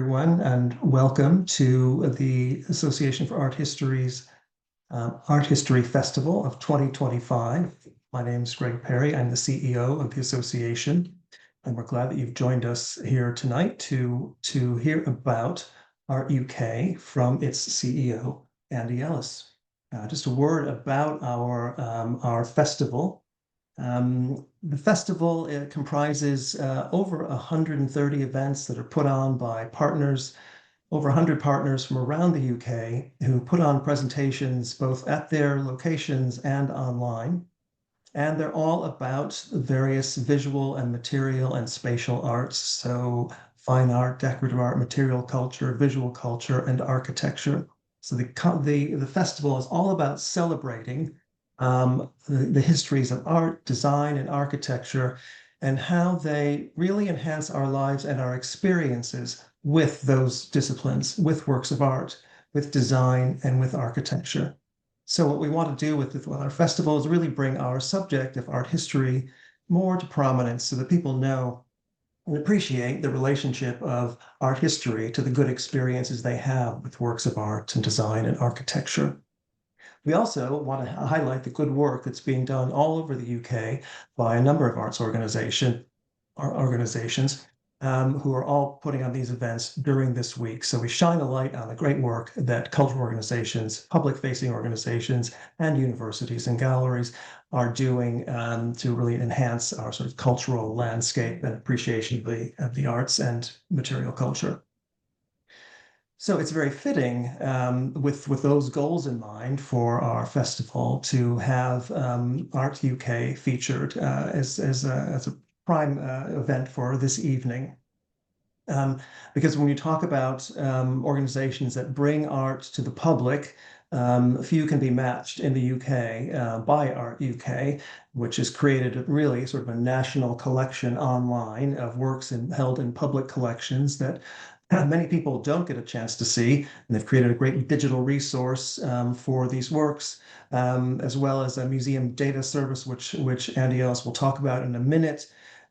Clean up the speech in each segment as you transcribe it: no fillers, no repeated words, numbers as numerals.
Everyone, and welcome to the Association for Art History's Art History Festival of 2025. My name is Greg Perry. I'm the CEO of the association, and we're glad that you've joined us here tonight to hear about Art UK from its CEO, Andy Ellis. Just a word about our festival. The festival comprises over 130 events that are put on by partners, over 100 partners from around the UK who put on presentations both at their locations and online. And they're all about various visual and material and spatial arts. So fine art, decorative art, material culture, visual culture, and architecture. So the festival is all about celebrating the histories of art, design, and architecture, and how they really enhance our lives and our experiences with those disciplines, with works of art, with design, and with architecture. So what we want to do with our festival is really bring our subject of art history more to prominence so that people know and appreciate the relationship of art history to the good experiences they have with works of art and design and architecture. We also want to highlight the good work that's being done all over the UK by a number of organizations who are all putting on these events during this week. So we shine a light on the great work that cultural organizations, public-facing organizations, and universities and galleries are doing to really enhance our sort of cultural landscape and appreciation of the arts and material culture. So it's very fitting with those goals in mind for our festival to have Art UK featured as a prime event for this evening. Because when you talk about organizations that bring art to the public, few can be matched in the UK by Art UK, which has created really sort of a national collection online of works held in public collections that many people don't get a chance to see. And they've created a great digital resource for these works, as well as a museum data service, which Andy Ellis will talk about in a minute.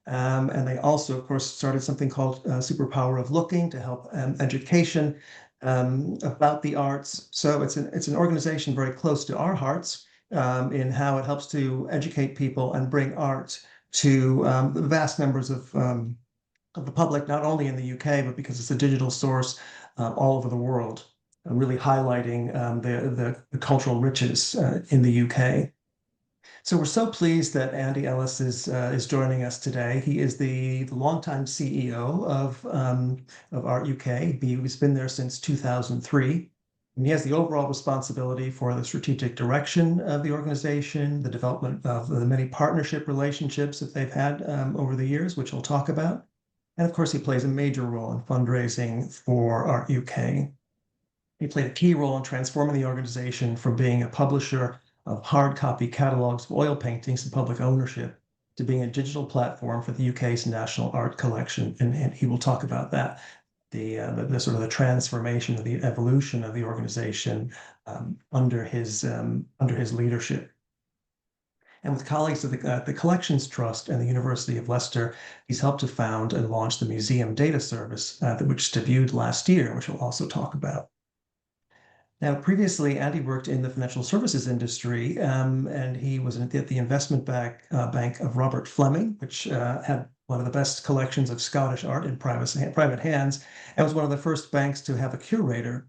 And they also, of course, started something called Superpower of Looking to help education about the arts. So it's an organization very close to our hearts in how it helps to educate people and bring art to the vast numbers of the public, not only in the UK, but because it's a digital source all over the world, really highlighting the cultural riches in the UK. So we're so pleased that Andy Ellis is joining us today. He is the longtime CEO of Art UK. He's been there since 2003. And he has the overall responsibility for the strategic direction of the organization, the development of the many partnership relationships that they've had over the years, which we'll talk about. And of course, he plays a major role in fundraising for Art UK. He played a key role in transforming the organization from being a publisher of hard copy catalogs of oil paintings in public ownership to being a digital platform for the UK's national art collection. And he will talk about that, the sort of the transformation of the evolution of the organization under his leadership. And with colleagues at the Collections Trust and the University of Leicester, he's helped to found and launch the Museum Data Service, which debuted last year, which we'll also talk about. Now, previously, Andy worked in the financial services industry, and he was at the investment bank of Robert Fleming, which had one of the best collections of Scottish art in private hands, and was one of the first banks to have a curator.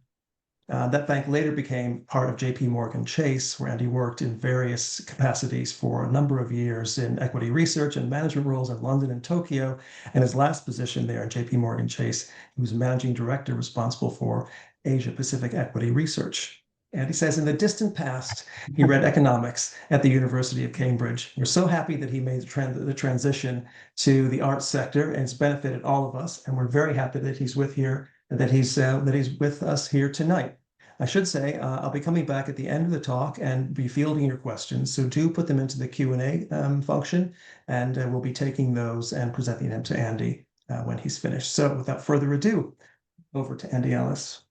That bank later became part of JP Morgan Chase, where Andy worked in various capacities for a number of years in equity research and management roles in London and Tokyo. And his last position there in JP Morgan Chase, he was managing director responsible for Asia Pacific equity research. And he says in the distant past, he read economics at the University of Cambridge. We're so happy that he made the transition to the arts sector, and it's benefited all of us. And we're very happy that he's with us here tonight. I should say I'll be coming back at the end of the talk and be fielding your questions. So do put them into the Q&A function, and we'll be taking those and presenting them to Andy when he's finished. So without further ado, over to Andy Ellis.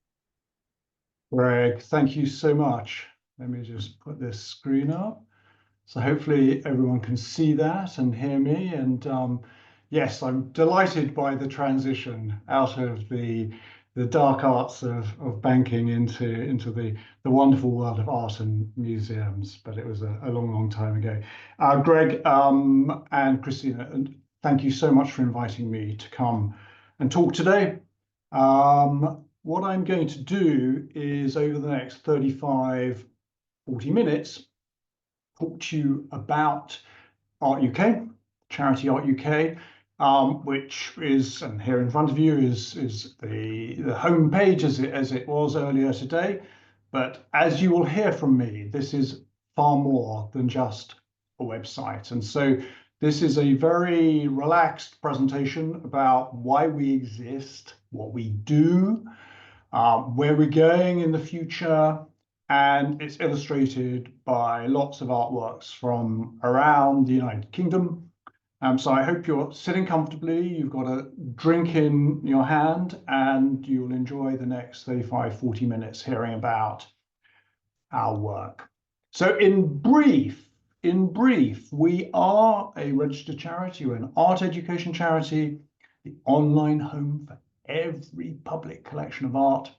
Greg, thank you so much. Let me just put this screen up. So hopefully everyone can see that and hear me. And yes, I'm delighted by the transition out of the the dark arts of banking into the wonderful world of art and museums. But it was a long time ago. Greg and Christina, and thank you so much for inviting me to come and talk today. What I'm going to do is over the next 35, 40 minutes, talk to you about Art UK, Charity Art UK, which is, and here in front of you is the home page as it was earlier today. But as you will hear from me, this is far more than just a website. And so this is a very relaxed presentation about why we exist, what we do, where we're going in the future, and it's illustrated by lots of artworks from around the United Kingdom. So I hope you're sitting comfortably, you've got a drink in your hand, and you'll enjoy the next 35, 40 minutes hearing about our work. So in brief, we are a registered charity, we're an art education charity, the online home for every public collection of art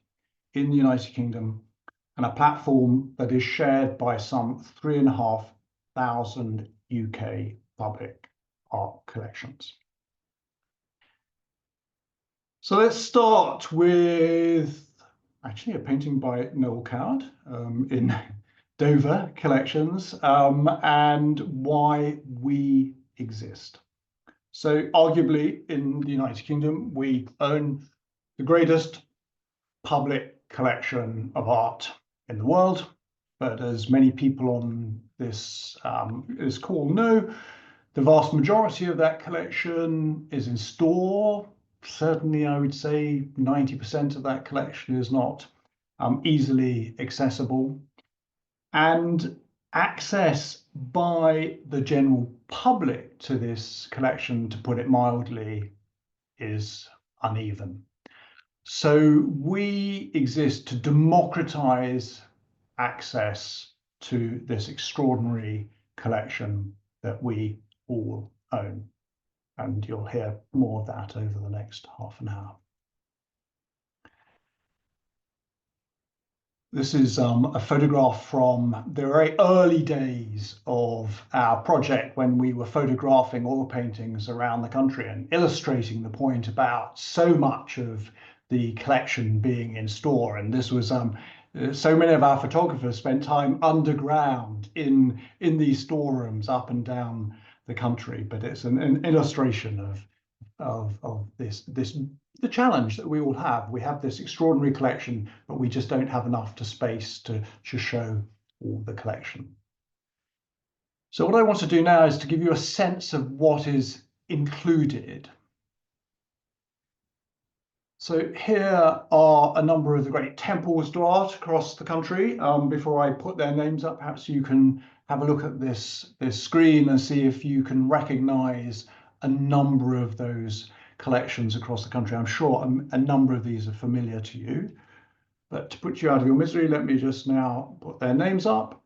in the United Kingdom, and a platform that is shared by some 3,500 UK public art collections. So let's start with actually a painting by Noel Coward in Dover Collections, and why we exist. So arguably in the United Kingdom, we own the greatest public collection of art in the world. But as many people on this call know, the vast majority of that collection is in store. Certainly, I would say 90% of that collection is not easily accessible. And access by the general public to this collection, to put it mildly, is uneven. So we exist to democratize access to this extraordinary collection that we all own. And you'll hear more of that over the next half an hour. This is a photograph from the very early days of our project, when we were photographing oil paintings around the country and illustrating the point about so much of the collection being in store. And this was so many of our photographers spent time underground in these storerooms up and down the country. But it's an illustration of the challenge that we all have. We have this extraordinary collection, but we just don't have enough space to show all the collection. So what I want to do now is to give you a sense of what is included. So here are a number of the great temples to art across the country. Before I put their names up, perhaps you can have a look at this screen and see if you can recognize a number of those collections across the country. I'm sure a number of these are familiar to you. But to put you out of your misery, let me just now put their names up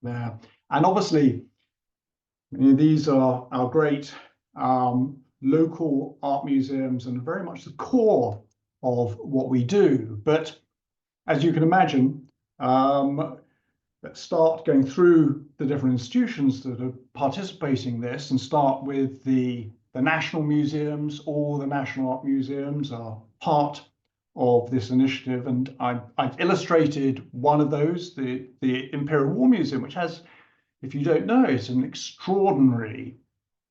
there. And obviously, these are our great local art museums and very much the core of what we do. But as you can imagine, let's start going through the different institutions that are participating in this, and start with the national museums. All the national art museums are part of this initiative, and I've illustrated one of those, the Imperial War Museum, which has, if you don't know, it's an extraordinary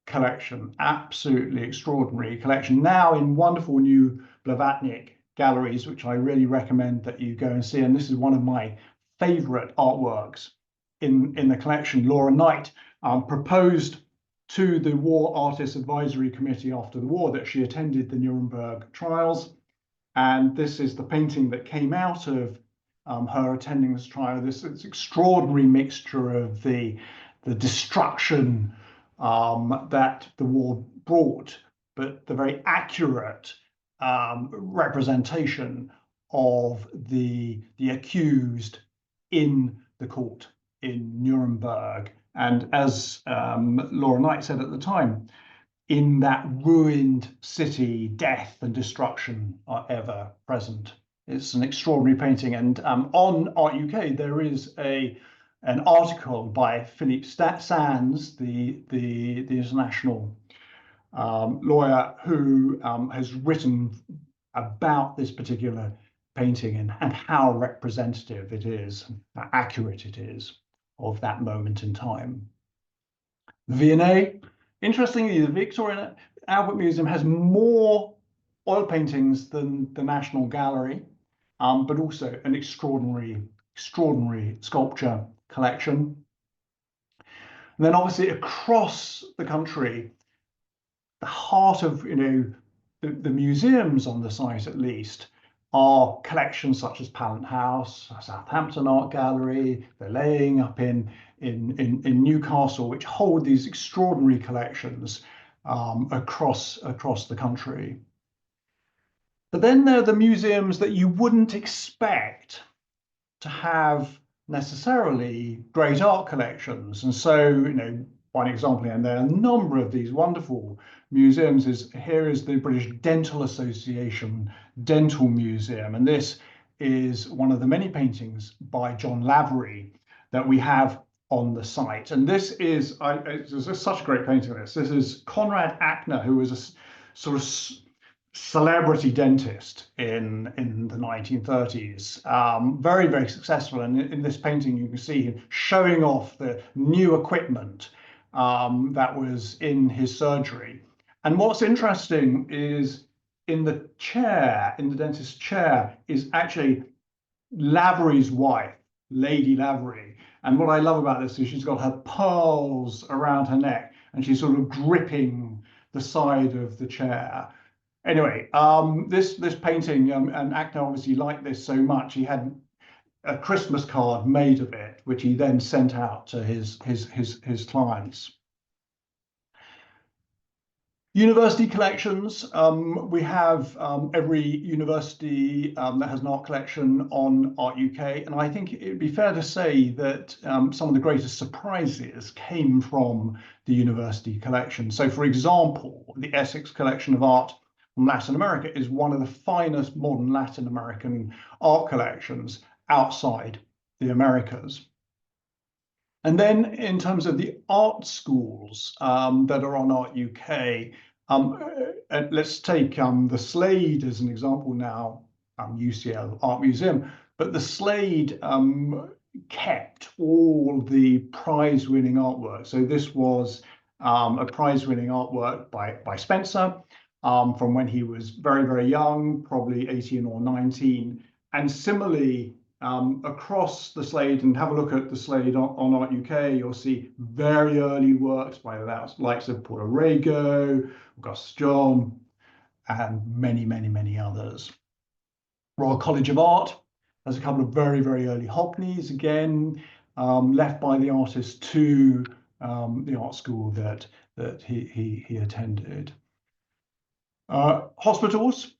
collection, absolutely extraordinary collection, now in wonderful new Blavatnik galleries, which I really recommend that you go and see. And this is one of my favorite artworks in the collection. Laura Knight proposed to the War Artists Advisory Committee after the war that she attended the Nuremberg trials. And this is the painting that came out of her attending this trial. This extraordinary mixture of the destruction that the war brought, but the very accurate representation of the accused in the court in Nuremberg. And as Laura Knight said at the time, in that ruined city, death and destruction are ever present. It's an extraordinary painting. And on Art UK, there is an article by Philippe Sands, the international lawyer, who has written about this particular painting and how representative it is, how accurate it is of that moment in time. The V&A, interestingly, the Victoria Albert Museum has more oil paintings than the National Gallery, but also an extraordinary sculpture collection. And then obviously across the country, the heart of the museums on the site at least are collections such as Pallant House, Southampton Art Gallery, the Laying up in Newcastle, which hold these extraordinary collections across the country. But then there are the museums that you wouldn't expect to have necessarily great art collections. And so, one example, and there are a number of these wonderful museums, here is the British Dental Association Dental Museum. And this is one of the many paintings by John Lavery that we have on the site. And this is, it's such a great painting of this. This is Conrad Ackner, who was a sort of celebrity dentist in the 1930s, very, very successful. And in this painting, you can see him showing off the new equipment that was in his surgery. And what's interesting is in the chair, in the dentist's chair, is actually Lavery's wife, Lady Lavery. And what I love about this is she's got her pearls around her neck and she's sort of gripping the side of the chair. Anyway, this painting, and Ackner obviously liked this so much, he had a Christmas card made of it, which he then sent out to his clients. University collections, we have every university that has an art collection on Art UK, and I think it'd be fair to say that some of the greatest surprises came from the university collection. So for example, the Essex collection of art from Latin America is one of the finest modern Latin American art collections outside the Americas. And then in terms of the art schools that are on Art UK, let's take the Slade as an example now, UCL Art Museum, but the Slade kept all the prize-winning artwork. So this was a prize-winning artwork by Spencer from when he was very, very young, probably 18 or 19. And similarly, across the Slade, and have a look at the Slade on Art UK, you'll see very early works by the likes of Paul Arago, Augustus John, and many, many, many others. Royal College of Art has a couple of very, very early Hockneys, again, left by the artist to the art school that he attended. Hospitals.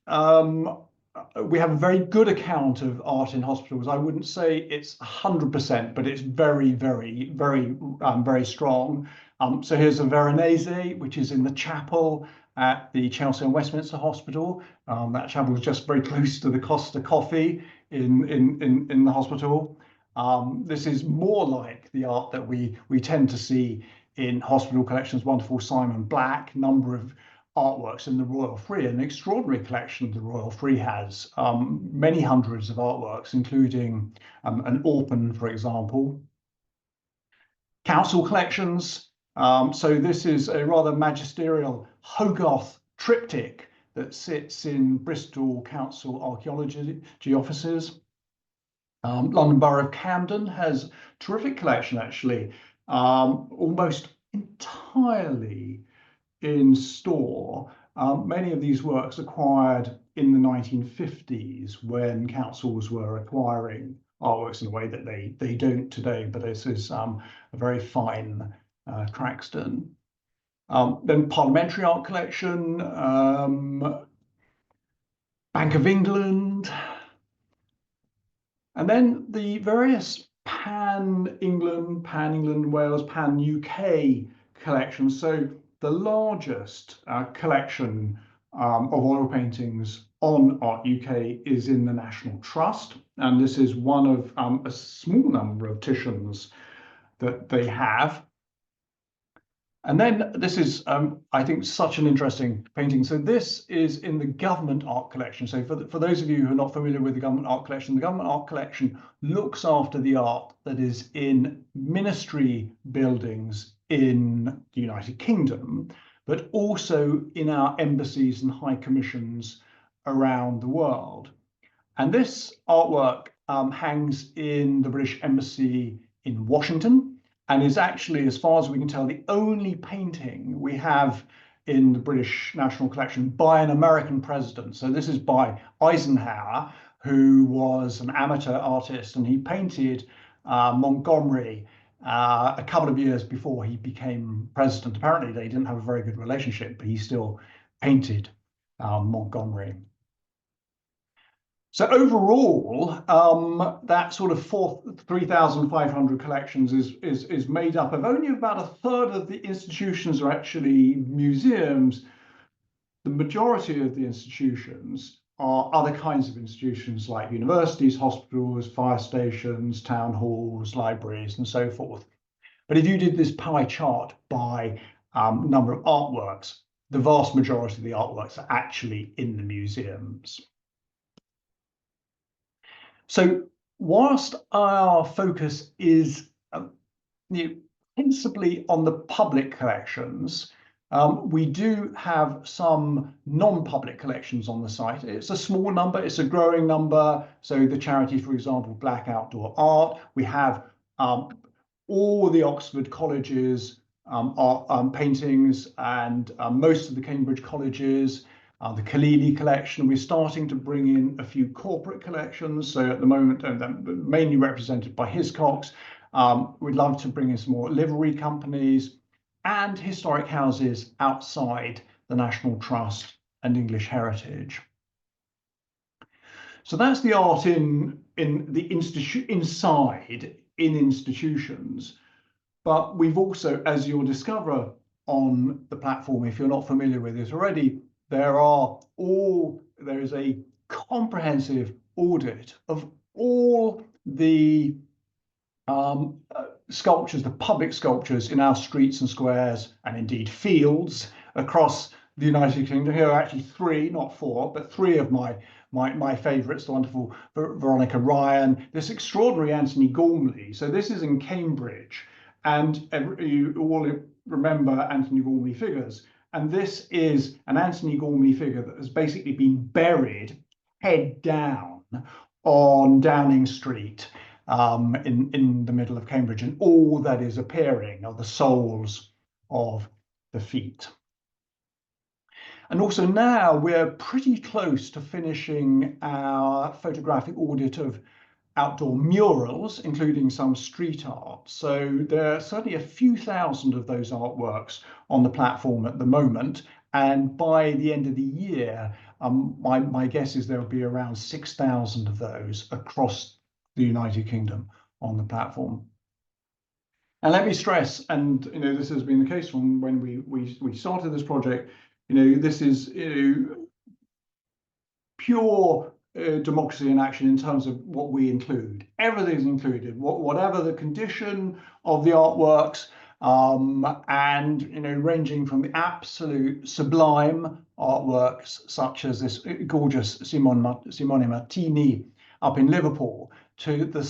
We have a very good account of art in hospitals. I wouldn't say it's 100%, but it's very, very, very, very strong. So here's a Veronese, which is in the chapel at the Chelsea and Westminster Hospital. That chapel is just very close to the Costa Coffee in the hospital. This is more like the art that we tend to see in hospital collections. Wonderful Simon Black, number of artworks in the Royal Free, an extraordinary collection the Royal Free has, many hundreds of artworks, including an Orpen, for example. Council collections. So this is a rather magisterial Hogarth triptych that sits in Bristol Council Archaeology offices. London Borough of Camden has a terrific collection, actually, almost entirely in store. Many of these works acquired in the 1950s when councils were acquiring artworks in a way that they don't today, but this is a very fine Craxton. Then Parliamentary Art Collection, Bank of England, and then the various Pan-England, Wales, Pan-UK collections. So the largest collection of oil paintings on Art UK is in the National Trust, and this is one of a small number of Titians that they have. And then this is, I think, such an interesting painting. So this is in the Government Art Collection. So for those of you who are not familiar with the Government Art Collection, the Government Art Collection looks after the art that is in ministry buildings in the United Kingdom, but also in our embassies and high commissions around the world. And this artwork hangs in the British Embassy in Washington, and is actually, as far as we can tell, the only painting we have in the British National Collection by an American president. So this is by Eisenhower, who was an amateur artist, and he painted Montgomery a couple of years before he became president. Apparently they didn't have a very good relationship, but he still painted Montgomery. So overall, that sort of 3,500 collections is made up of only about a third of the institutions are actually museums. The majority of the institutions are other kinds of institutions like universities, hospitals, fire stations, town halls, libraries, and so forth. But if you did this pie chart by number of artworks, the vast majority of the artworks are actually in the museums. So whilst our focus is principally on the public collections, we do have some non-public collections on the site. It's a small number, it's a growing number. So the charity, for example, Black Outdoor Art, we have all the Oxford colleges art paintings, and most of the Cambridge colleges, the Kalili collection. We're starting to bring in a few corporate collections. So at the moment, mainly represented by Hiscox. We'd love to bring in some more livery companies and historic houses outside the National Trust and English Heritage. So that's the art in the inside in institutions. But we've also, as you'll discover on the platform, if you're not familiar with it already, there is a comprehensive audit of all the sculptures, the public sculptures in our streets and squares, and indeed fields across the United Kingdom. Here are actually three, not four, but three of my favourites, the wonderful Veronica Ryan, this extraordinary Anthony Gormley. So this is in Cambridge, and you all remember Anthony Gormley figures. And this is an Anthony Gormley figure that has basically been buried head down on Downing Street in the middle of Cambridge, and all that is appearing are the soles of the feet. And also now we're pretty close to finishing our photographic audit of outdoor murals, including some street art. So there are certainly a few thousand of those artworks on the platform at the moment. And by the end of the year, my guess is there'll be around 6,000 of those across the United Kingdom on the platform. And let me stress, and this has been the case from when we started this project, this is pure democracy in action in terms of what we include. Everything's included, whatever the condition of the artworks, and ranging from the absolute sublime artworks such as this gorgeous Simone Martini up in Liverpool, to the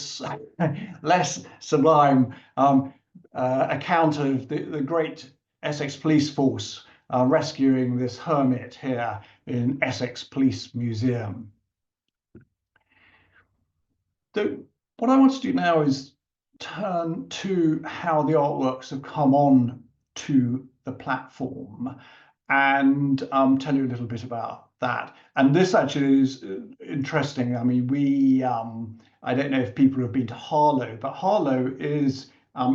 less sublime account of the great Essex Police Force rescuing this hermit here in Essex Police Museum. So what I want to do now is turn to how the artworks have come on to the platform and tell you a little bit about that. And this actually is interesting. I mean, I don't know if people have been to Harlow, but Harlow is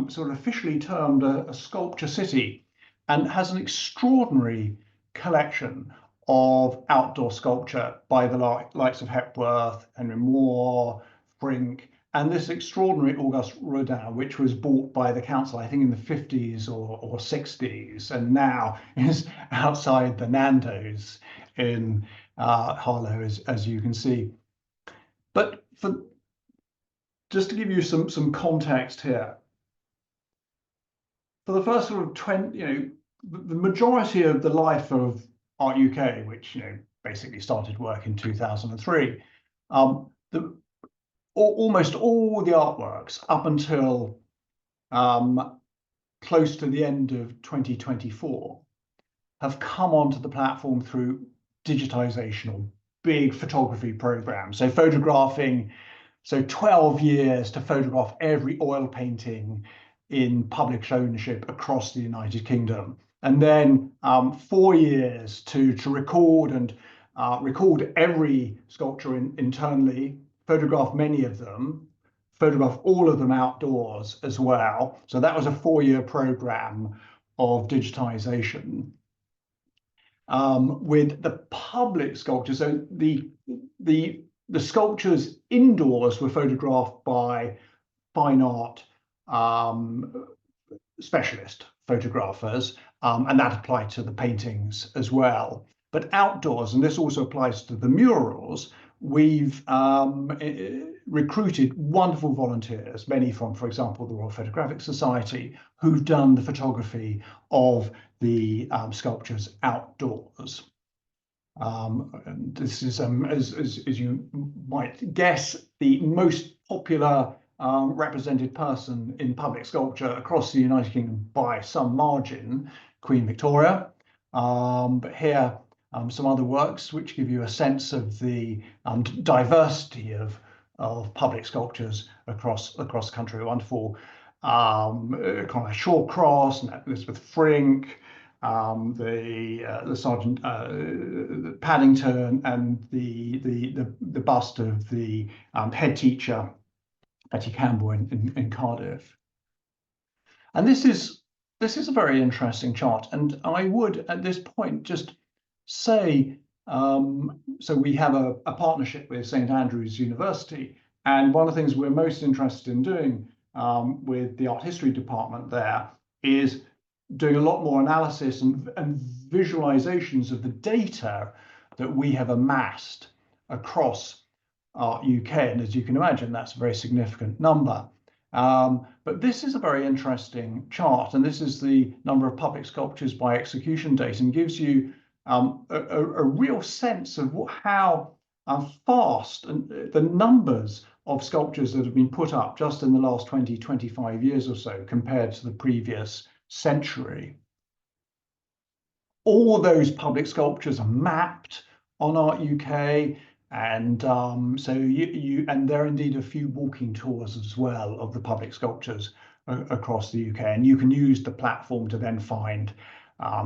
sort of officially termed a sculpture city and has an extraordinary collection of outdoor sculpture by the likes of Hepworth, Henry Moore, Frink, and this extraordinary Auguste Rodin, which was bought by the council, I think in the 50s or 60s, and now is outside the Nando's in Harlow, as you can see. But just to give you some context here, for the first sort of 20, the majority of the life of Art UK, which basically started work in 2003, almost all the artworks up until close to the end of 2024 have come onto the platform through digitization or big photography programs. So 12 years to photograph every oil painting in public ownership across the United Kingdom. And then 4 years to record every sculpture internally, photograph many of them, photograph all of them outdoors as well. So that was a 4-year program of digitization. With the public sculptures, so the sculptures indoors were photographed by fine art specialist photographers, and that applied to the paintings as well. But outdoors, and this also applies to the murals, we've recruited wonderful volunteers, many from, for example, the Royal Photographic Society, who've done the photography of the sculptures outdoors. And this is, as you might guess, the most popular represented person in public sculpture across the United Kingdom by some margin, Queen Victoria. But here, some other works which give you a sense of the diversity of public sculptures across the country. Wonderful Conrad Shawcross and Elizabeth Frink, the Sergeant Paddington, and the bust of the head teacher Betty Campbell in Cardiff. And this is a very interesting chart, and I would at this point just say, so we have a partnership with St Andrews University, and one of the things we're most interested in doing with the art history department there is doing a lot more analysis and visualizations of the data that we have amassed across Art UK, and as you can imagine, that's a very significant number. But this is a very interesting chart, and this is the number of public sculptures by execution date, and gives you a real sense of how fast and the numbers of sculptures that have been put up just in the last 20-25 years or so compared to the previous century. All those public sculptures are mapped on Art UK, and so and there are indeed a few walking tours as well of the public sculptures across the UK, and you can use the platform to then find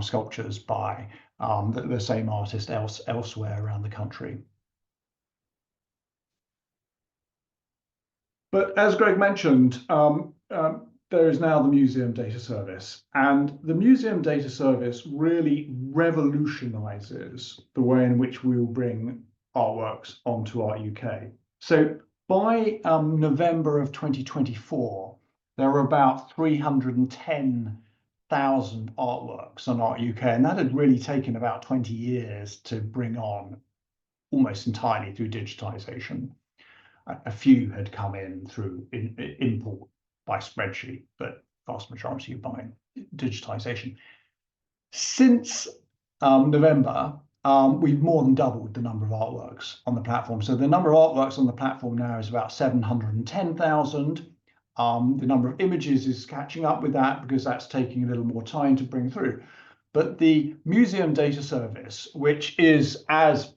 sculptures by the same artist elsewhere around the country. But as Greg mentioned, there is now the Museum Data Service, and the Museum Data Service really revolutionizes the way in which we will bring artworks onto Art UK. So by November of 2024, there were about 310,000 artworks on Art UK, and that had really taken about 20 years to bring on, almost entirely through digitization. A few had come in through import by spreadsheet, but vast majority by digitization. Since November, we've more than doubled the number of artworks on the platform. So the number of artworks on the platform now is about 710,000. The number of images is catching up with that because that's taking a little more time to bring through. But the Museum Data Service, which is, as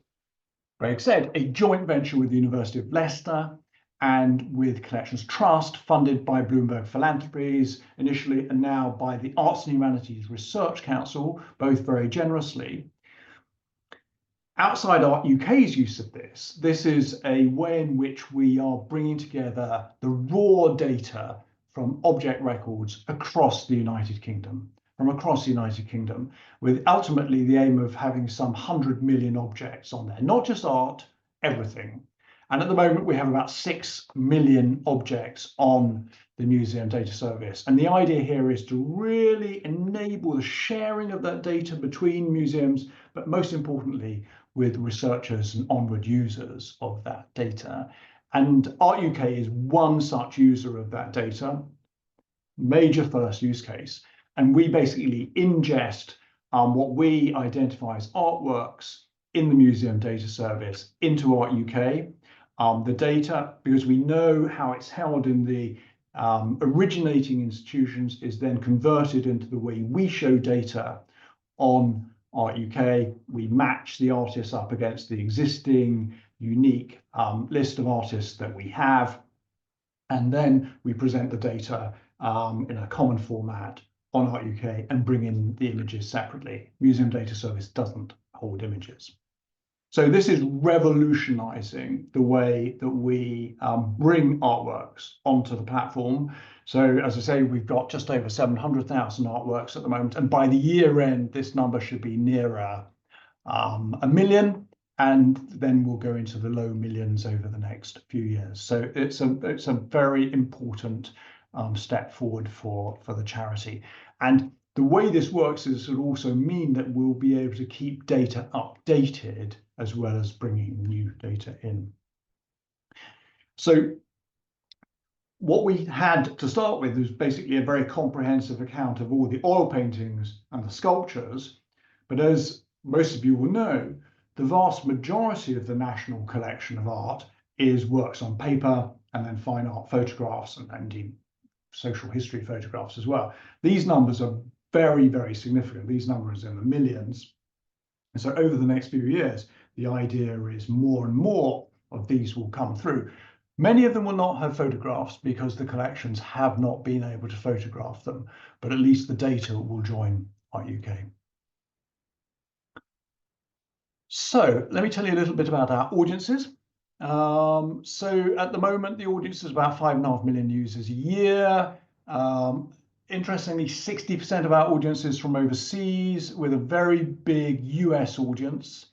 Greg said, a joint venture with the University of Leicester and with Collections Trust, funded by Bloomberg Philanthropies initially, and now by the Arts and Humanities Research Council, both very generously. Outside Art UK's use of this is a way in which we are bringing together the raw data from object records across the United Kingdom, with ultimately the aim of having some 100 million objects on there, not just art, everything. And at the moment, we have about 6 million objects on the Museum Data Service. And the idea here is to really enable the sharing of that data between museums, but most importantly, with researchers and onward users of that data. And Art UK is one such user of that data, major first use case. And we basically ingest what we identify as artworks in the Museum Data Service into Art UK. The data, because we know how it's held in the originating institutions, is then converted into the way we show data on Art UK. We match the artists up against the existing unique list of artists that we have, and then we present the data in a common format on Art UK and bring in the images separately. Museum Data Service doesn't hold images. So this is revolutionizing the way that we bring artworks onto the platform. So as I say, we've got just over 700,000 artworks at the moment. And by the year end, this number should be nearer 1 million. And then we'll go into the low millions over the next few years. So it's a very important step forward for the charity. And the way this works is it'll also mean that we'll be able to keep data updated as well as bringing new data in. So what we had to start with was basically a very comprehensive account of all the oil paintings and the sculptures. But as most of you will know, the vast majority of the national collection of art is works on paper and then fine art photographs and indeed social history photographs as well. These numbers are very, very significant. These numbers in the millions. And so over the next few years, the idea is more and more of these will come through. Many of them will not have photographs because the collections have not been able to photograph them, but at least the data will join Art UK. So let me tell you a little bit about our audiences. So at the moment, the audience is about 5.5 million users a year. Interestingly, 60% of our audience is from overseas, with a very big US audience.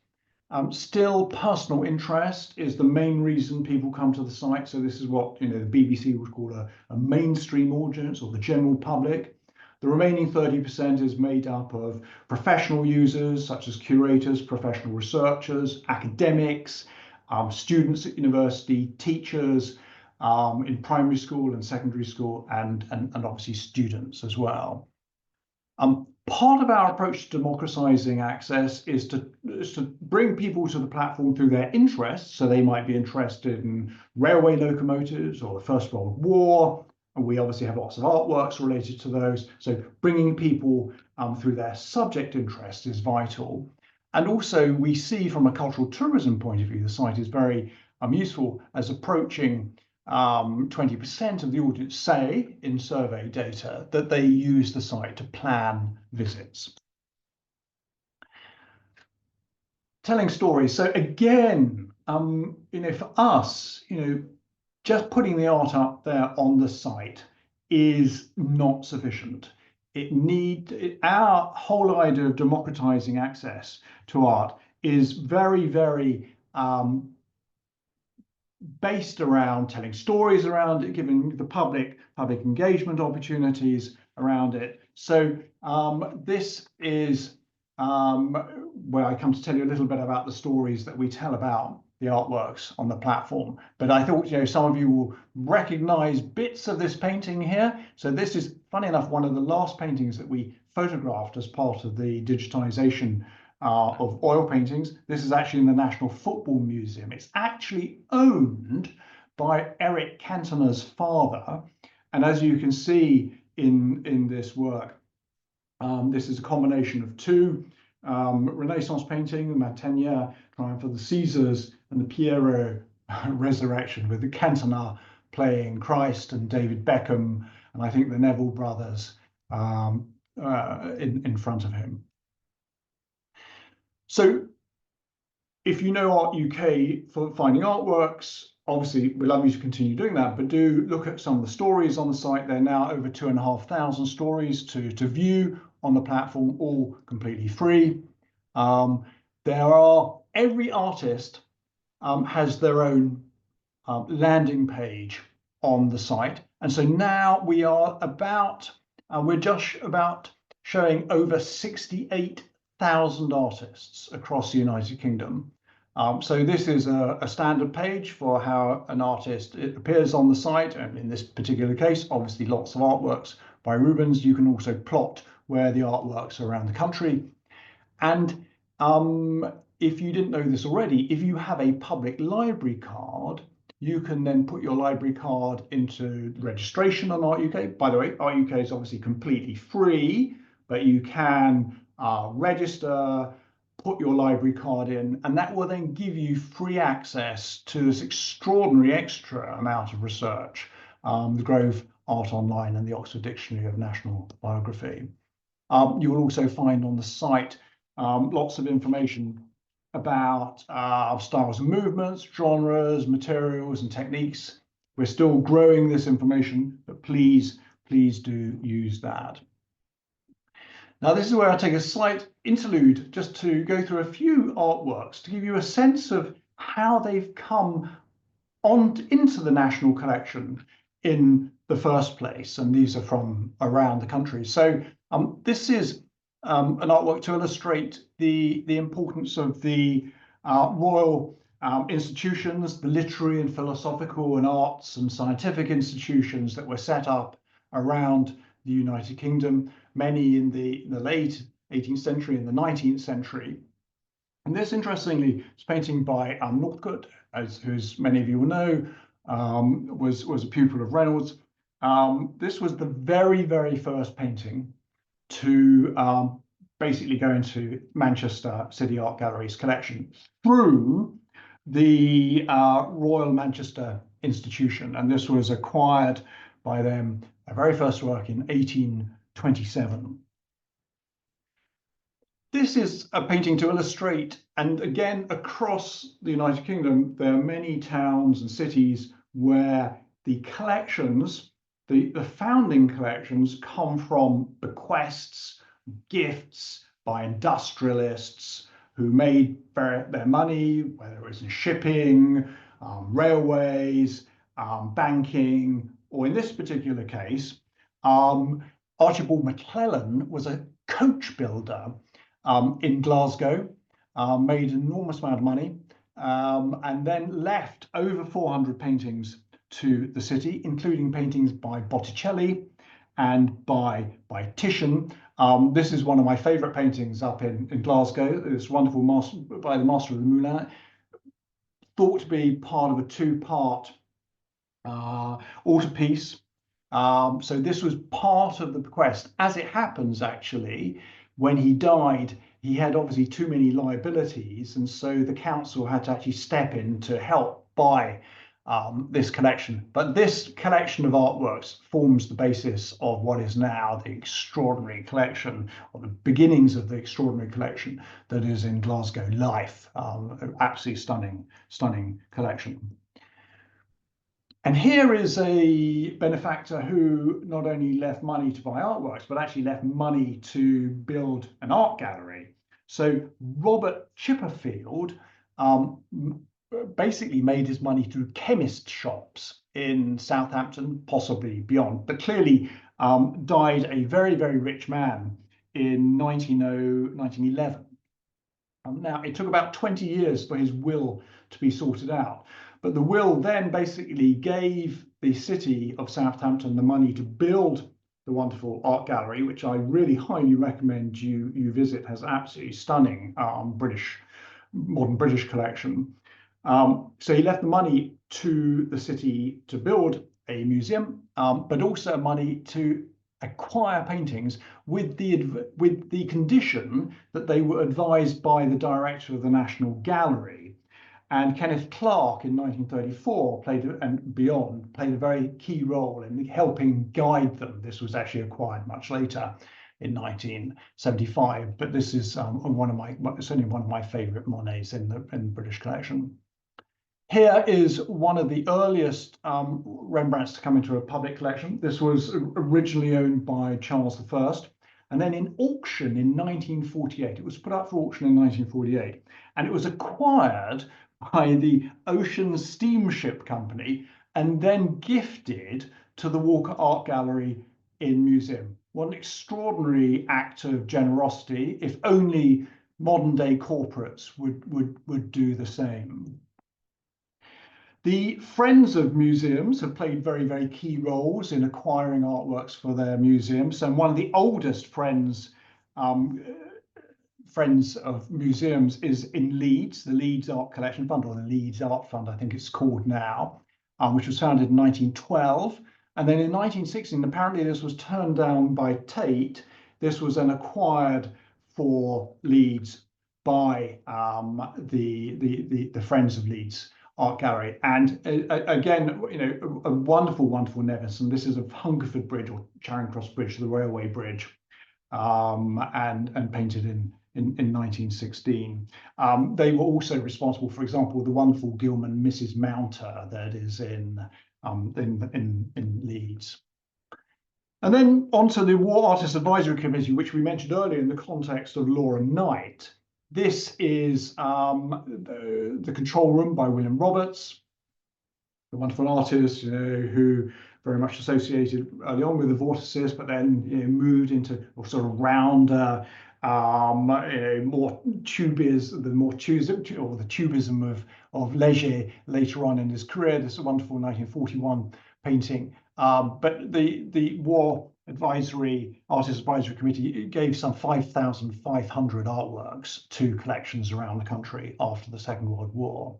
Still, personal interest is the main reason people come to the site. So this is what the BBC would call a mainstream audience, or the general public. The remaining 30% is made up of professional users, such as curators, professional researchers, academics, students at university, teachers in primary school and secondary school, and obviously students as well. Part of our approach to democratizing access is to bring people to the platform through their interests. So they might be interested in railway locomotives or the First World War. And we obviously have lots of artworks related to those. So bringing people through their subject interest is vital. And also we see from a cultural tourism point of view, the site is very useful, as approaching 20% of the audience say in survey data that they use the site to plan visits. Telling stories. So again, for us, just putting the art up there on the site is not sufficient. Our whole idea of democratizing access to art is very, very based around telling stories around it, giving the public engagement opportunities around it. So this is where I come to tell you a little bit about the stories that we tell about the artworks on the platform. But I thought some of you will recognize bits of this painting here. So this is, funny enough, one of the last paintings that we photographed as part of the digitization of oil paintings. This is actually in the National Football Museum. It's actually owned by Eric Cantona's father. And as you can see in this work, this is a combination of two Renaissance painting, the Mantegna, Triumph of the Caesars, and the Piero Resurrection, with the Cantona playing Christ and David Beckham, and I think the Neville brothers in front of him. So if you know Art UK for finding artworks, obviously we'd love you to continue doing that, but do look at some of the stories on the site. There are now over 2,500 stories to view on the platform, all completely free. Every artist has their own landing page on the site. And so now we are we're just about showing over 68,000 artists across the United Kingdom. So this is a standard page for how an artist appears on the site. And in this particular case, obviously lots of artworks by Rubens. You can also plot where the artworks are around the country. And if you didn't know this already, if you have a public library card, you can then put your library card into registration on Art UK. By the way, Art UK is obviously completely free, but you can register, put your library card in, and that will then give you free access to this extraordinary extra amount of research, the Grove Art Online and the Oxford Dictionary of National Biography. You will also find on the site lots of information about styles and movements, genres, materials, and techniques. We're still growing this information, but please do use that. Now, this is where I take a slight interlude just to go through a few artworks to give you a sense of how they've come into the National Collection in the first place. And these are from around the country. So this is an artwork to illustrate the importance of the royal institutions, the literary and philosophical and arts and scientific institutions that were set up around the United Kingdom, many in the late 18th century and the 19th century. And this, interestingly, is painting by Northcote, as many of you will know, was a pupil of Reynolds. This was the very first painting to basically go into Manchester City Art Gallery's collection through the Royal Manchester Institution. And this was acquired by them, their very first work in 1827. This is a painting to illustrate, and again, across the United Kingdom, there are many towns and cities where the collections, the founding collections, come from bequests, gifts by industrialists who made their money, whether it was in shipping, railways, banking, or in this particular case, Archibald McClellan was a coach builder in Glasgow, made an enormous amount of money, and then left over 400 paintings to the city, including paintings by Botticelli and by Titian. This is one of my favorite paintings up in Glasgow. This wonderful master by the Master of the Moulin, thought to be part of a two-part altarpiece. So this was part of the bequest. As it happens, actually, when he died, he had obviously too many liabilities, and so the council had to actually step in to help buy this collection. But this collection of artworks forms the basis of what is now the extraordinary collection, or the beginnings of the extraordinary collection that is in Glasgow Life. Absolutely stunning collection. And here is a benefactor who not only left money to buy artworks, but actually left money to build an art gallery. So Robert Chipperfield basically made his money through chemist shops in Southampton, possibly beyond, but clearly died a very rich man in 1911. Now, it took about 20 years for his will to be sorted out. But the will then basically gave the city of Southampton the money to build the wonderful art gallery, which I really highly recommend you visit. It has absolutely stunning modern British collection. So he left the money to the city to build a museum, but also money to acquire paintings with the condition that they were advised by the director of the National Gallery. And Kenneth Clark in 1934 played a very key role in helping guide them. This was actually acquired much later in 1975, but this is certainly one of my favorite Monets in the British collection. Here is one of the earliest Rembrandts to come into a public collection. This was originally owned by Charles I, and then in auction in 1948. It was put up for auction in 1948, and it was acquired by the Ocean Steamship Company and then gifted to the Walker Art Gallery in Museum. What an extraordinary act of generosity, if only modern day corporates would do the same. The Friends of Museums have played very, very key roles in acquiring artworks for their museums. And one of the oldest Friends of Museums is in Leeds, the Leeds Art Collection Fund, or the Leeds Art Fund, I think it's called now, which was founded in 1912. And then in 1916, apparently this was turned down by Tate. This was then acquired for Leeds by the Friends of Leeds Art Gallery. And again, you know, a wonderful, wonderful Nevis. And this is of Hungerford Bridge or Charing Cross Bridge, the railway bridge, and painted in 1916. They were also responsible, for example, the wonderful Gilman Mrs. Mounter that is in Leeds. And then onto the War Artists Advisory Committee, which we mentioned earlier in the context of Laura Knight. This is the control room by William Roberts, the wonderful artist, you know, who very much associated early on with the vortices, but then, you know, moved into a sort of rounder, you know, more the cubism of Léger later on in his career. This is a wonderful 1941 painting. But the War Artists Advisory Committee gave some 5,500 artworks to collections around the country after the Second World War.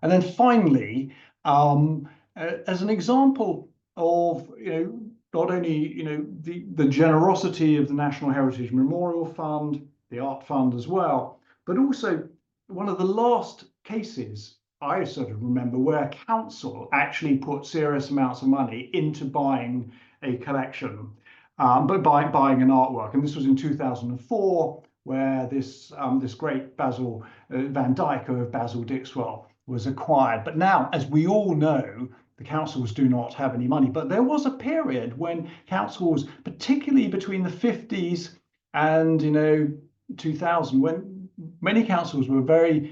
And then finally, as an example of, you know, not only, you know, the generosity of the National Heritage Memorial Fund, the Art Fund as well, but also one of the last cases I sort of remember where council actually put serious amounts of money into buying a collection, but buying an artwork. And this was in 2004, where this great Basil Van Dyck of Basil Dixwell was acquired. But now, as we all know, the councils do not have any money. But there was a period when councils, particularly between the 50s and, you know, 2000, when many councils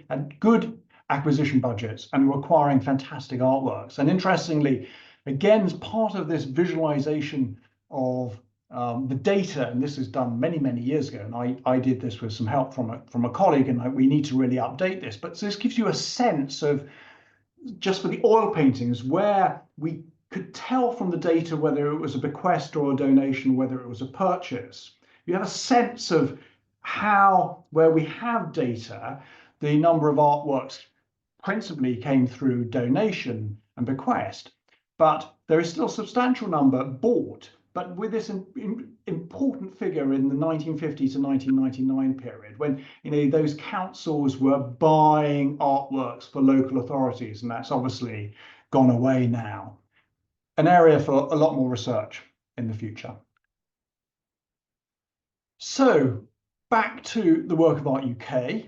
had good acquisition budgets and were acquiring fantastic artworks. And interestingly, again, as part of this visualization of the data, and this is done many, many years ago, and I did this with some help from a colleague, and we need to really update this. But so this gives you a sense of, just for the oil paintings, where we could tell from the data whether it was a bequest or a donation, whether it was a purchase. You have a sense of how, where we have data, the number of artworks principally came through donation and bequest, but there is still a substantial number bought. But with this important figure in the 1950 to 1999 period, when, you know, those councils were buying artworks for local authorities, and that's obviously gone away now. An area for a lot more research in the future. So back to the work of Art UK.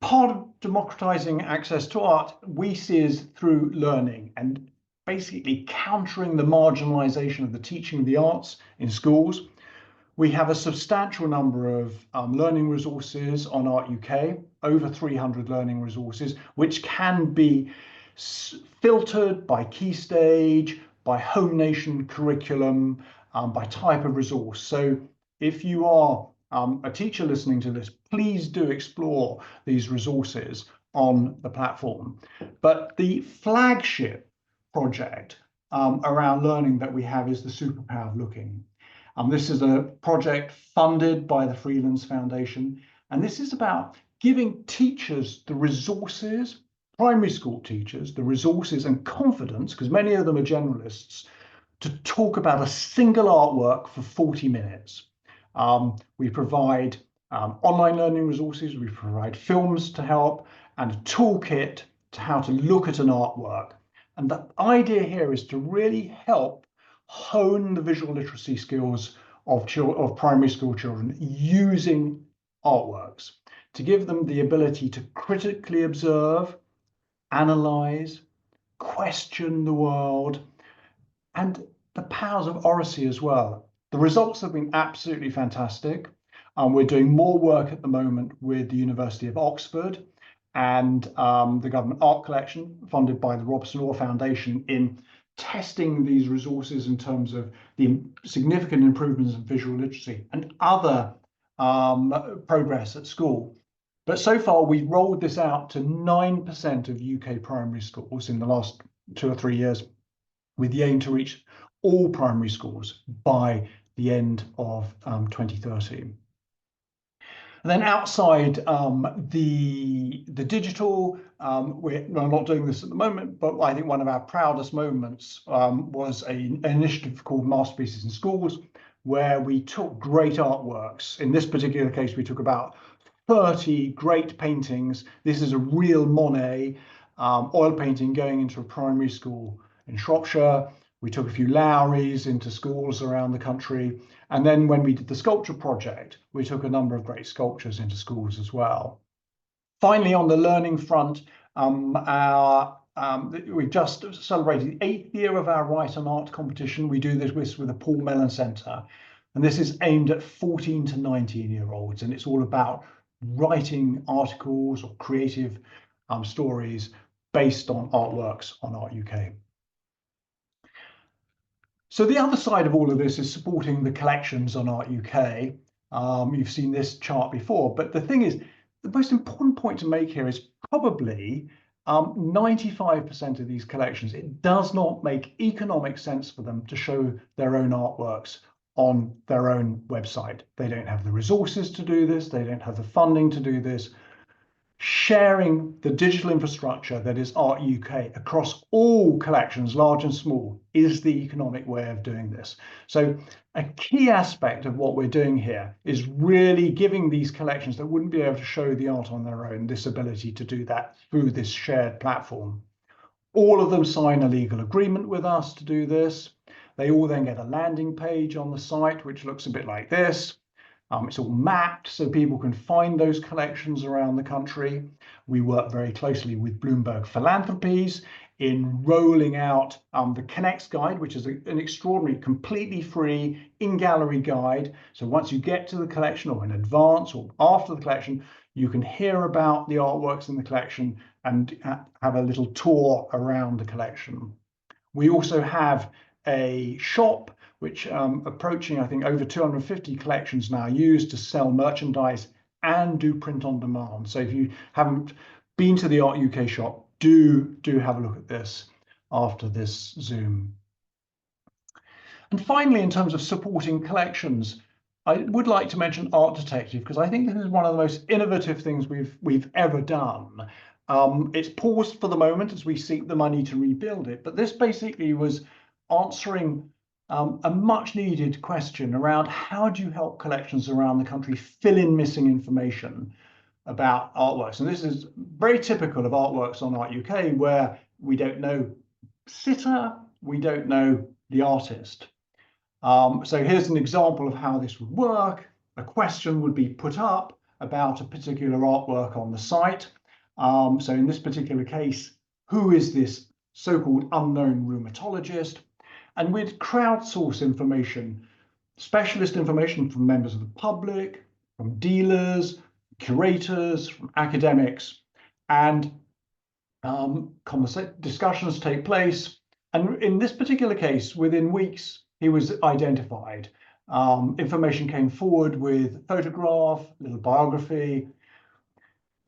Part of democratizing access to art we see is through learning and basically countering the marginalization of the teaching of the arts in schools. We have a substantial number of learning resources on Art UK, over 300 learning resources, which can be filtered by key stage, by home nation curriculum, by type of resource. So if you are a teacher listening to this, please do explore these resources on the platform. But the flagship project around learning that we have is the Superpower of Looking. This is a project funded by the Freelands Foundation, and this is about giving teachers the resources, primary school teachers, the resources and confidence, because many of them are generalists, to talk about a single artwork for 40 minutes. We provide online learning resources, we provide films to help, and a toolkit to how to look at an artwork. And the idea here is to really help hone the visual literacy skills of primary school children using artworks, to give them the ability to critically observe, analyze, question the world, and the powers of oracy as well. The results have been absolutely fantastic. We're doing more work at the moment with the University of Oxford, and the Government Art Collection, funded by the Robertson Orr Foundation, in testing these resources in terms of the significant improvements in visual literacy and other progress at school. But so far, we've rolled this out to 9% of UK primary schools in the last 2 or 3 years, with the aim to reach all primary schools by the end of 2030. And then outside the digital, we're not doing this at the moment, but I think one of our proudest moments was an initiative called Masterpieces in Schools, where we took great artworks. In this particular case, we took about 30 great paintings. This is a real Monet oil painting going into a primary school in Shropshire. We took a few Lowrys into schools around the country. And then when we did the sculpture project, we took a number of great sculptures into schools as well. Finally, on the learning front, we've just celebrated the 8th year of our Write and Art competition. We do this with the Paul Mellon Centre. And this is aimed at 14 to 19-year-olds. And it's all about writing articles or creative stories based on artworks on Art UK. So the other side of all of this is supporting the collections on Art UK. You've seen this chart before, but the thing is, the most important point to make here is probably 95% of these collections, it does not make economic sense for them to show their own artworks on their own website. They don't have the resources to do this. They don't have the funding to do this. Sharing the digital infrastructure that is Art UK across all collections, large and small, is the economic way of doing this. So a key aspect of what we're doing here is really giving these collections that wouldn't be able to show the art on their own this ability to do that through this shared platform. All of them sign a legal agreement with us to do this. They all then get a landing page on the site, which looks a bit like this. It's all mapped so people can find those collections around the country. We work very closely with Bloomberg Philanthropies in rolling out the Connects Guide, which is an extraordinary, completely free in-gallery guide. So once you get to the collection, or in advance or after the collection, you can hear about the artworks in the collection and have a little tour around the collection. We also have a shop which approaching, I think, over 250 collections now used to sell merchandise and do print on demand. So if you haven't been to the Art UK shop, do have a look at this after this Zoom. And finally, in terms of supporting collections, I would like to mention Art Detective, because I think this is one of the most innovative things we've ever done. It's paused for the moment as we seek the money to rebuild it, but this basically was answering a much needed question around how do you help collections around the country fill in missing information about artworks. And this is very typical of artworks on Art UK, where we don't know sitter, we don't know the artist. So here's an example of how this would work. A question would be put up about a particular artwork on the site. So in this particular case, who is this so-called unknown rheumatologist? And we'd crowdsource information, specialist information from members of the public, from dealers, curators, from academics, and discussions take place. And in this particular case, within weeks, he was identified. Information came forward with photograph, little biography.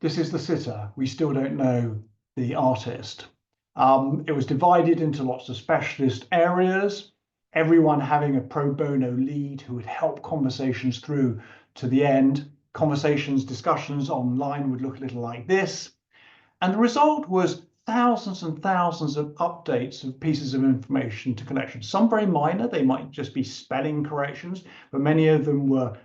This is the sitter. We still don't know the artist. It was divided into lots of specialist areas, everyone having a pro bono lead who would help conversations through to the end. Discussions online would look a little like this. And the result was thousands and thousands of updates of pieces of information to collections. Some very minor, they might just be spelling corrections, but many of them were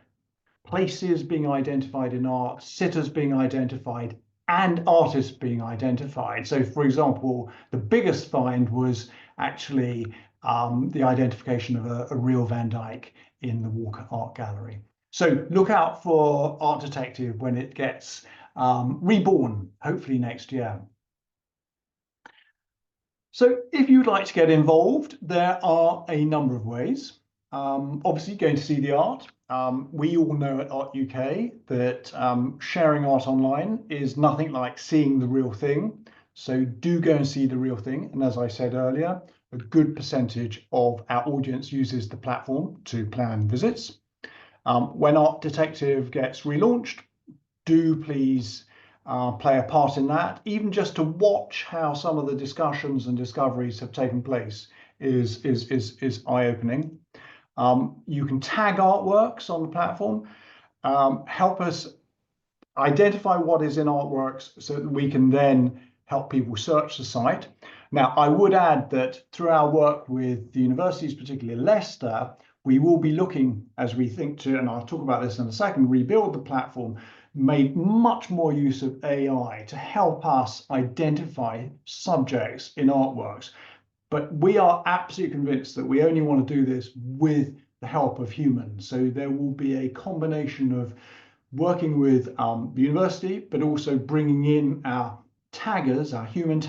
places being identified in art, sitters being identified, and artists being identified. So, for example, the biggest find was actually the identification of a real Van Dyck in the Walker Art Gallery. So look out for Art Detective when it gets reborn, hopefully next year. So if you'd like to get involved, there are a number of ways. obviously going to see the art. We all know at Art UK that sharing art online is nothing like seeing the real thing. So do go and see the real thing. And as I said earlier, a good percentage of our audience uses the platform to plan visits. When Art Detective gets relaunched, do please play a part in that. Even just to watch how some of the discussions and discoveries have taken place is eye-opening. You can tag artworks on the platform. Help us identify what is in artworks so that we can then help people search the site. Now, I would add that through our work with the universities, particularly Leicester, we will be looking, as we think to, and I'll talk about this in a second, rebuild the platform, make much more use of AI to help us identify subjects in artworks. But we are absolutely convinced that we only want to do this with the help of humans. So there will be a combination of working with the university, but also bringing in our taggers, our human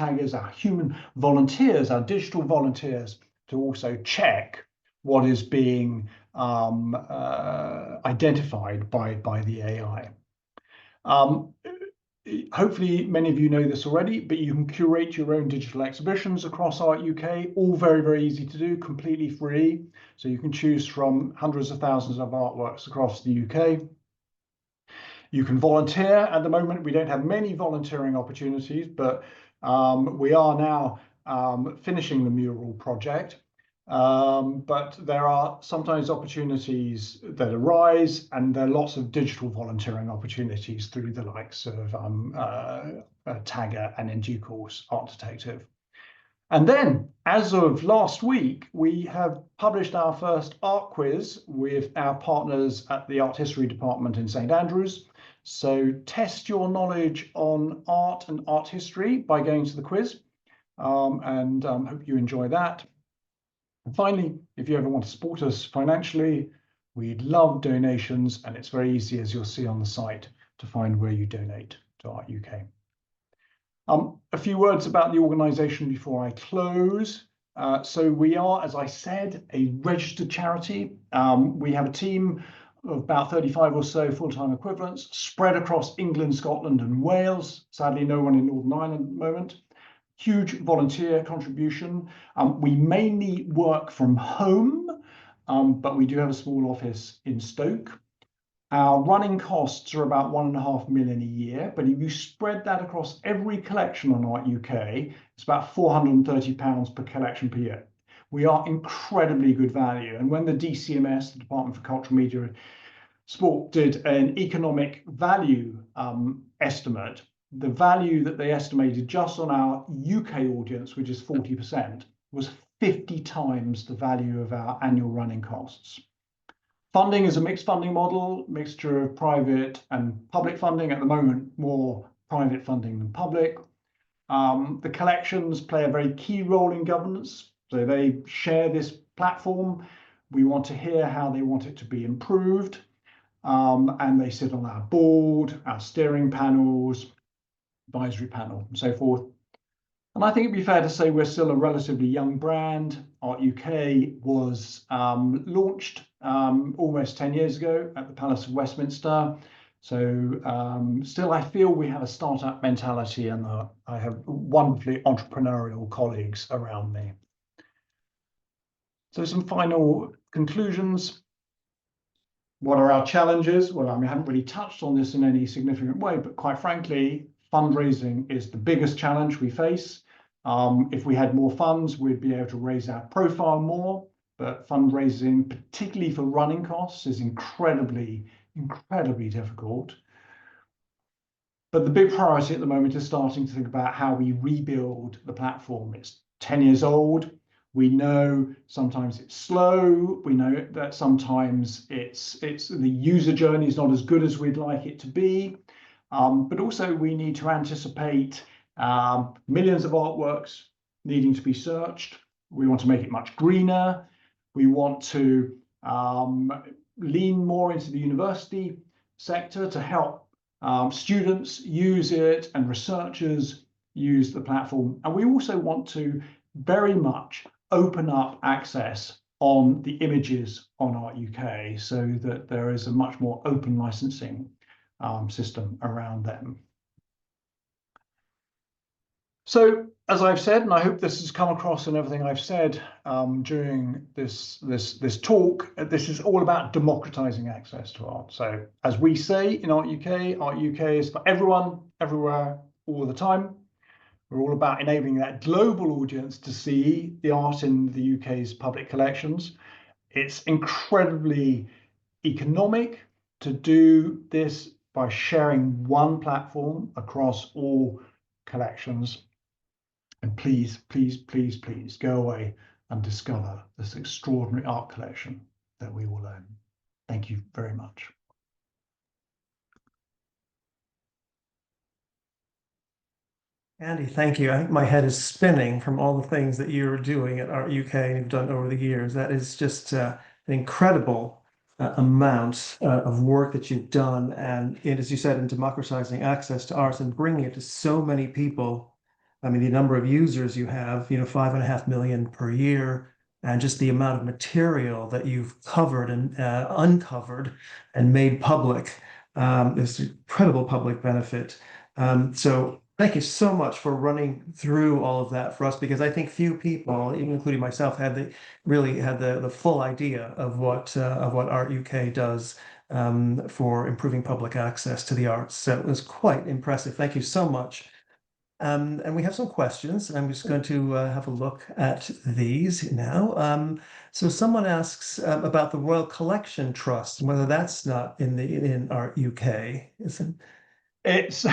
volunteers, our digital volunteers, to also check what is being identified by the AI. Hopefully many of you know this already, but you can curate your own digital exhibitions across Art UK, all very, very easy to do, completely free. So you can choose from hundreds of thousands of artworks across the UK. You can volunteer. At the moment, we don't have many volunteering opportunities, but we are now finishing the mural project. But there are sometimes opportunities that arise, and there are lots of digital volunteering opportunities through the likes of Tagger and, in due course, Art Detective. And then, as of last week, we have published our first art quiz with our partners at the Art History Department in St Andrews. So test your knowledge on art and art history by going to the quiz, and hope you enjoy that. And finally, if you ever want to support us financially, we'd love donations, and it's very easy, as you'll see on the site, to find where you donate to Art UK. A few words about the organisation before I close. So we are, as I said, a registered charity. We have a team of about 35 or so full-time equivalents spread across England, Scotland and Wales. Sadly, no one in Northern Ireland at the moment. Huge volunteer contribution. We mainly work from home, but we do have a small office in Stoke. Our running costs are about £1.5 million a year, but if you spread that across every collection on Art UK, it's about £430 per collection per year. We are incredibly good value. And when the DCMS, the Department for Cultural Media and Sport, did an economic value estimate, the value that they estimated just on our UK audience, which is 40%, was 50 times the value of our annual running costs. Funding is a mixed funding model, mixture of private and public funding. At the moment, more private funding than public. The collections play a very key role in governance. So they share this platform. We want to hear how they want it to be improved. And they sit on our board, our steering panels, advisory panel, and so forth. And I think it'd be fair to say we're still a relatively young brand. Art UK was launched almost 10 years ago at the Palace of Westminster. So still, I feel we have a startup mentality, and I have wonderfully entrepreneurial colleagues around me. So some final conclusions. What are our challenges? Well, I mean, I haven't really touched on this in any significant way, but quite frankly, fundraising is the biggest challenge we face. If we had more funds, we'd be able to raise our profile more, but fundraising, particularly for running costs, is incredibly difficult. But the big priority at the moment is starting to think about how we rebuild the platform. It's 10 years old. We know sometimes it's slow. We know that sometimes it's the user journey is not as good as we'd like it to be. But also we need to anticipate millions of artworks needing to be searched. We want to make it much greener. We want to lean more into the university sector to help students use it and researchers use the platform. And we also want to very much open up access on the images on Art UK, so that there is a much more open licensing system around them. So, as I've said, and I hope this has come across in everything I've said during this talk, this is all about democratizing access to art. So, as we say in Art UK is for everyone, everywhere, all the time. We're all about enabling that global audience to see the art in the UK's public collections. It's incredibly economic to do this by sharing one platform across all collections. And please, please, please, please go away and discover this extraordinary art collection that we all own. Thank you very much. Andy, thank you. I think my head is spinning from all the things that you're doing at Art UK and you've done over the years. That is just an incredible amount of work that you've done. And as you said, in democratizing access to art and bringing it to so many people. I mean, the number of users you have, 5.5 million per year, and just the amount of material that you've covered and uncovered and made public is incredible public benefit. So thank you so much for running through all of that for us, because I think few people, even including myself, really had the full idea of what Art UK does for improving public access to the arts. So it was quite impressive. Thank you so much. And we have some questions. I'm just going to have a look at these now. So someone asks about the Royal Collection Trust, whether that's not in Art UK, isn't? It's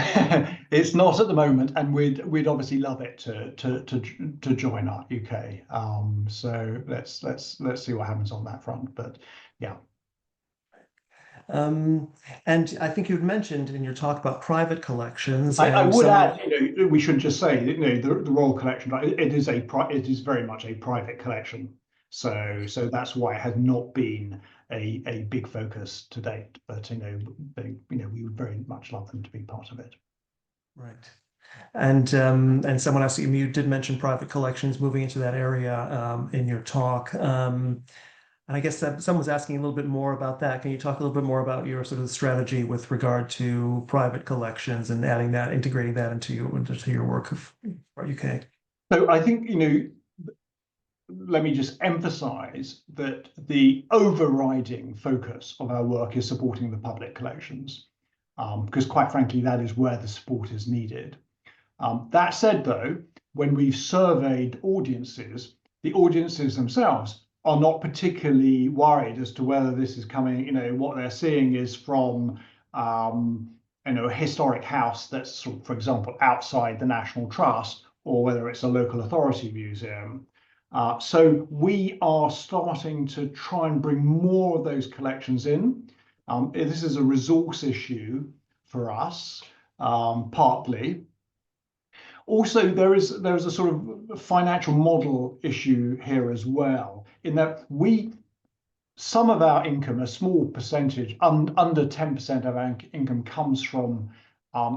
it's not at the moment, and we'd obviously love it to join Art UK. So let's see what happens on that front. But yeah. And I think you'd mentioned in your talk about private collections. I would add, we should just say, the Royal Collection, it is very much a private collection. So that's why it has not been a big focus to date. But we would very much love them to be part of it. Right. And someone asked you did mention private collections moving into that area in your talk. And I guess that someone's asking a little bit more about that. Can you talk a little bit more about your sort of strategy with regard to private collections and integrating that into your work of Art UK? So I think, let me just emphasize that the overriding focus of our work is supporting the public collections, because quite frankly, that is where the support is needed. That said, though, when we've surveyed audiences, the audiences themselves are not particularly worried as to whether this is coming, what they're seeing is from, a historic house that's, sort of, for example, outside the National Trust, or whether it's a local authority museum. So we are starting to try and bring more of those collections in. This is a resource issue for us, partly. Also, there is a sort of financial model issue here as well, in that some of our income, a small percentage, under 10% of our income, comes from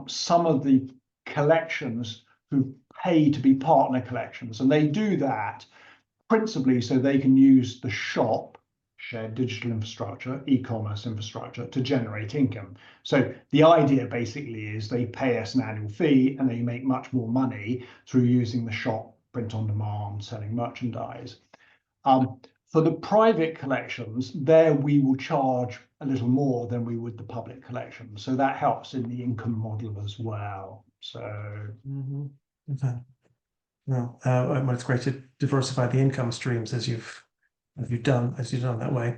some of the collections who pay to be partner collections, and they do that principally so they can use the shop, shared digital infrastructure, e-commerce infrastructure, to generate income. So the idea basically is they pay us an annual fee and they make much more money through using the shop, print on demand, selling merchandise. For the private collections, there we will charge a little more than we would the public collections. So that helps in the income model as well. So. Okay. No, it's great to diversify the income streams as you've done that way.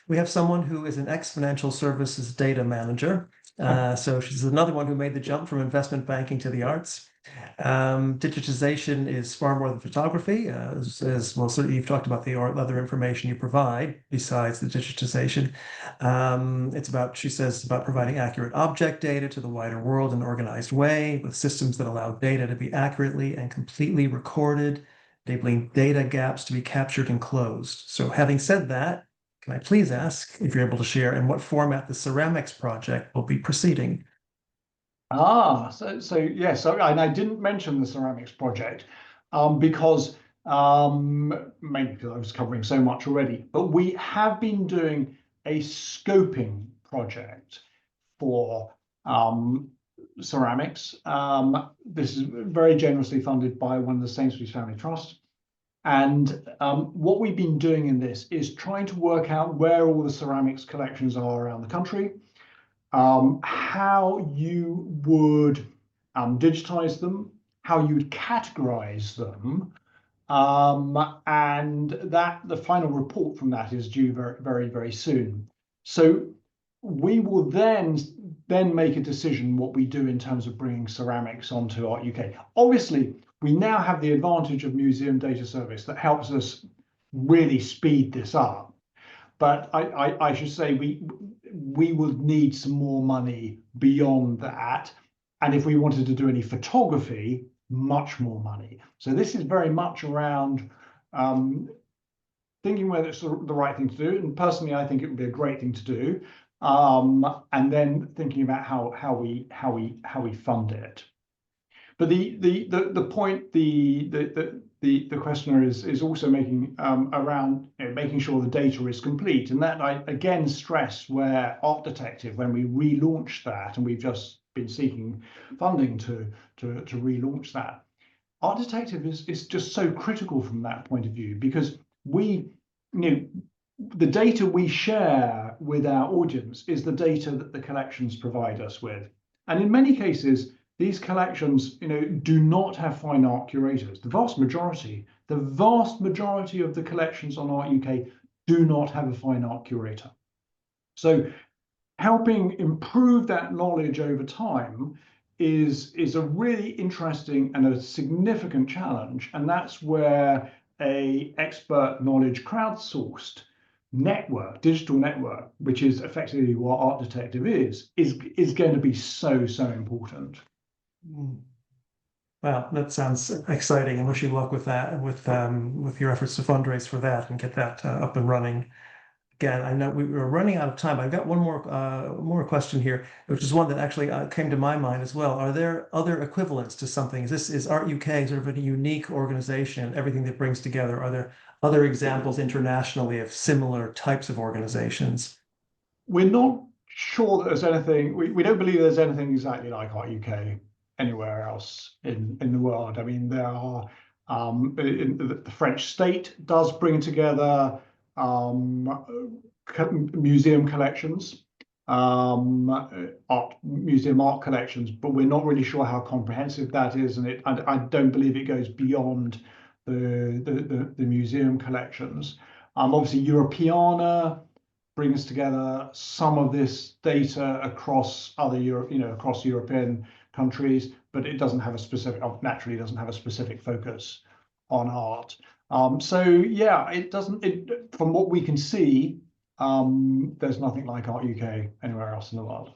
We have someone who is an ex-financial services data manager. So she's another one who made the jump from investment banking to the arts. Digitization is far more than photography, as well. Certainly, you've talked about the other information you provide besides the digitization. She says, it's about providing accurate object data to the wider world in an organized way, with systems that allow data to be accurately and completely recorded, enabling data gaps to be captured and closed. So, having said that, can I please ask if you're able to share in what format the Ceramics project will be proceeding? Yes, and I didn't mention the Ceramics project because mainly because I was covering so much already. But we have been doing a scoping project for ceramics. This is very generously funded by one of the Sainsbury's Family Trust. And what we've been doing in this is trying to work out where all the ceramics collections are around the country, how you would digitize them, how you would categorize them, and that the final report from that is due very soon. So we will then make a decision what we do in terms of bringing ceramics onto Art UK. Obviously, we now have the advantage of Museum Data Service that helps us really speed this up. But I should say we would need some more money beyond that. And if we wanted to do any photography, much more money. So this is very much around thinking whether it's the right thing to do. And personally, I think it would be a great thing to do. And then thinking about how we fund it. But the point the questioner is also making around making sure the data is complete, and that I again stress where Art Detective, when we relaunch that, and we've just been seeking funding to relaunch that, Art Detective is just so critical from that point of view, because the data we share with our audience is the data that the collections provide us with, and in many cases these collections, do not have fine art curators. The vast majority of the collections on Art UK do not have a fine art curator. So helping improve that knowledge over time is a really interesting and a significant challenge. And that's where a expert knowledge crowdsourced network, digital network, which is effectively what Art Detective is going to be so important. Well, that sounds exciting, and wish you luck with that, with your efforts to fundraise for that and get that up and running. Again, I know we were running out of time. I've got one more question here, which is one that actually came to my mind as well. Are there other equivalents to something? Is Art UK sort of a unique organization, everything that brings together? Are there other examples internationally of similar types of organizations? We're not sure that there's anything. We don't believe there's anything exactly like Art UK anywhere else in the world. I mean, there are the French state does bring together museum collections, museum art collections, but we're not really sure how comprehensive that is, and I don't believe it goes beyond the museum collections. Obviously, Europeana brings together some of this data across other across European countries, but it doesn't have a specific, naturally doesn't have a specific focus on art. So yeah, it doesn't, from what we can see, there's nothing like Art UK anywhere else in the world.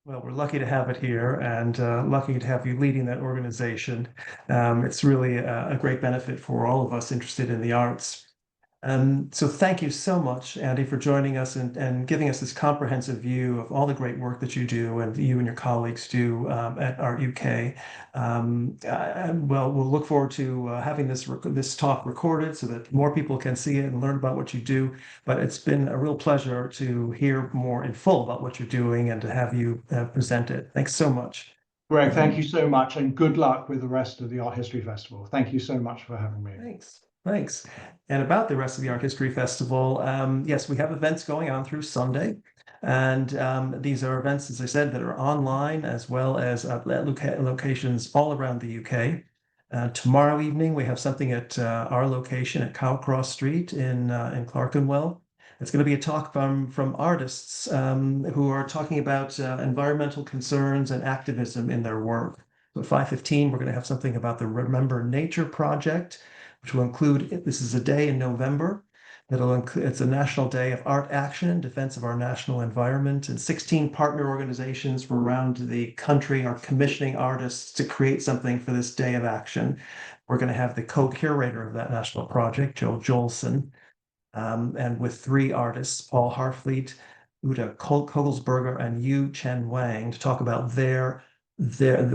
Well, we're lucky to have it here, and lucky to have you leading that organization. It's really a great benefit for all of us interested in the arts. So thank you so much, Andy, for joining us and giving us this comprehensive view of all the great work that you do and you and your colleagues do at Art UK. Well, we'll look forward to having this talk recorded so that more people can see it and learn about what you do. But it's been a real pleasure to hear more in full about what you're doing and to have you present it. Thanks so much. Greg, thank you so much, and good luck with the rest of the Art History Festival. Thank you so much for having me. Thanks. And about the rest of the Art History Festival, yes, we have events going on through Sunday. And these are events, as I said, that are online as well as at locations all around the UK. Tomorrow evening, we have something at our location at Cowcross Street in Clerkenwell. It's going to be a talk from artists who are talking about environmental concerns and activism in their work. So at 5:15, we're going to have something about the Remember Nature Project, which will include, this is a day in November, it's a national day of art action in defense of our national environment, and 16 partner organizations from around the country are commissioning artists to create something for this day of action. We're going to have the co-curator of that national project, Joe Jolson, and with 3 artists, Paul Harfleet, Uta Kogelsberger, and Yu Chen Wang, to talk about what they're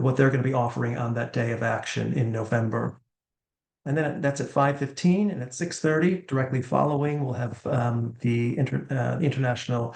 going to be offering on that day of action in November. And then that's at 5:15, and at 6:30, directly following, we'll have the internationally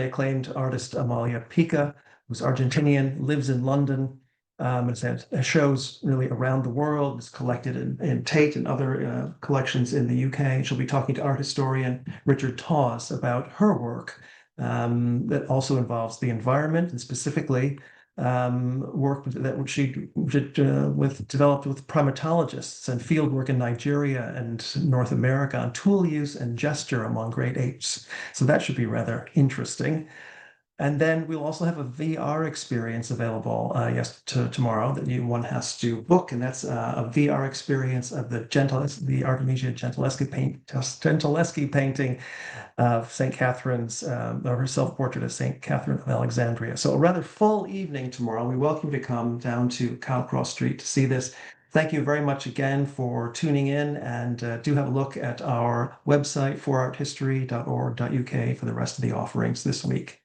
acclaimed artist Amalia Pica, who's Argentinian, lives in London, has had shows really around the world, is collected in Tate and other collections in the UK. She'll be talking to art historian Richard Tawes about her work that also involves the environment, and specifically work that she developed with primatologists and field work in Nigeria and North America on tool use and gesture among great apes. So that should be rather interesting. And then we'll also have a VR experience available tomorrow that one has to book, and that's a VR experience of the Artemisia Gentileschi painting of St. Catherine's, or her self-portrait of St. Catherine of Alexandria. So a rather full evening tomorrow. We welcome you to come down to Cowcross Street to see this. Thank you very much again for tuning in, and do have a look at our website, forarthistory.org.uk, for the rest of the offerings this week.